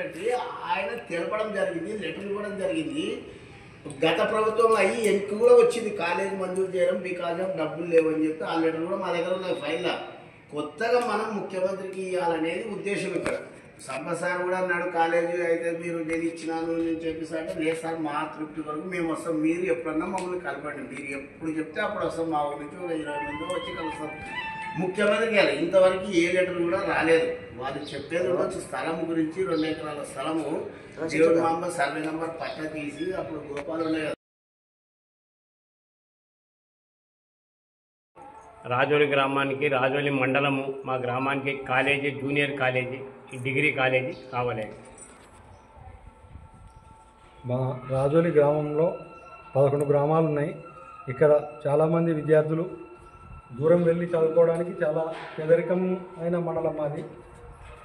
పెట్టి ఆయన తెలపడం జరిగింది, లెటర్ ఇవ్వడం జరిగింది. గత ప్రభుత్వం అయ్యి ఎన్నిక కూడా వచ్చింది కాలేజీ మంజూరు చేయడం బికాజ్ ఆఫ్ డబ్బులు లేవని చెప్పి ఆ లెటర్ కూడా మా దగ్గర ఉన్న ఫైల్లో. కొత్తగా మనం ముఖ్యమంత్రికి ఇవ్వాలనేది ఉద్దేశం. ఇక్కడ సంపసార్ కూడా అన్నాడు కాలేజీ అయితే మీరు నేను ఇచ్చినాను నేను చెప్పేసి అంటే లేదు సార్ మా తృప్తి వరకు మేము వస్తాం, మీరు ఎప్పుడన్నా మమ్మల్ని కలపండి, మీరు ఎప్పుడు చెప్తే అప్పుడు వస్తాం, మా ఊరి నుంచి ఒక 20 మంది వచ్చి కలుస్తాం. ముఖ్యమంత్రికి వెళ్ళాలి. ఇంతవరకు ఏ లెటర్ కూడా రాలేదు. వాళ్ళు చెప్పేది వచ్చి స్థలం గురించి 2 ఎకరాల స్థలము దేవుడు మాంబ సర్వే నెంబర్ పట్ట తీసి అప్పుడు గోపాలు ఉన్నాయి కదా. రాజోలి గ్రామానికి రాజోలి మండలము మా గ్రామానికి college junior college degree college కావాలి. మా రాజోలి గ్రామంలో 11 గ్రామాలు ఉన్నాయి. ఇక్కడ చాలామంది విద్యార్థులు దూరం వెళ్ళి చదువుకోవడానికి చాలా పేదరికం అయిన మండలం మాది.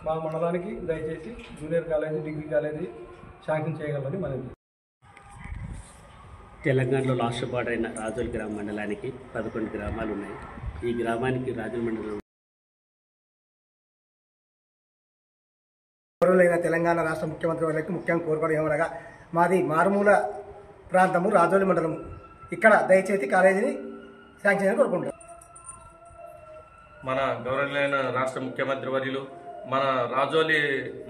మా మండలానికి దయచేసి junior college degree college sanction చేయగలరని మనది. తెలంగాణలో లాస్ట్ బార్డర్ అయిన రాజోలి గ్రామ మండలానికి 11 గ్రామాలు ఉన్నాయి. ఈ గ్రామానికి రాజోలి మండలం గౌరవులైన తెలంగాణ రాష్ట్ర ముఖ్యమంత్రి వారికి ముఖ్యంగా కోరుకోవడం ఏమనగా మాది మారుమూల ప్రాంతము రాజోలి మండలము. ఇక్కడ దయచేసి కాలేజీని శాంక్షన్ చేయని కోరుకుంటాం. మన గౌరవులైన రాష్ట్ర ముఖ్యమంత్రి వర్యులు మన రాజోలి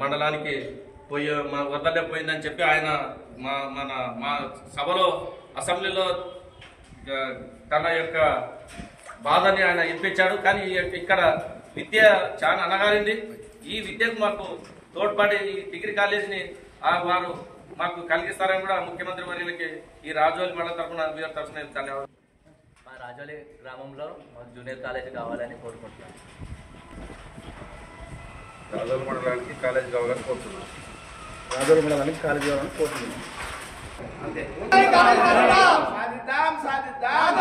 మండలానికి మా వద్దలే పోయిందని చెప్పి ఆయన మా సభలో అసెంబ్లీలో తన యొక్క బాధని ఆయన వినిపించాడు. కానీ ఇక్కడ విద్య చాలా అనగారింది. ఈ విద్యకు మాకు తోడ్పడి ఈ డిగ్రీ కాలేజీని వారు మాకు కలిగిస్తారని కూడా ముఖ్యమంత్రి వర్యులకి ఈ రాజోలి మండలం తరఫున వీరి తరఫున ధన్యవాదాలు. మా రాజోలి గ్రామంలో జూనియర్ కాలేజీ కావాలని కోరుకుంటున్నాను. రాజోలి మండలానికి కాలేజీ కావాలని కోరుతున్నాను. రాజోలి మండలానికి కాలేజీ కావాలని కోరుతున్నాను. అంతే. సాధిద్దాం.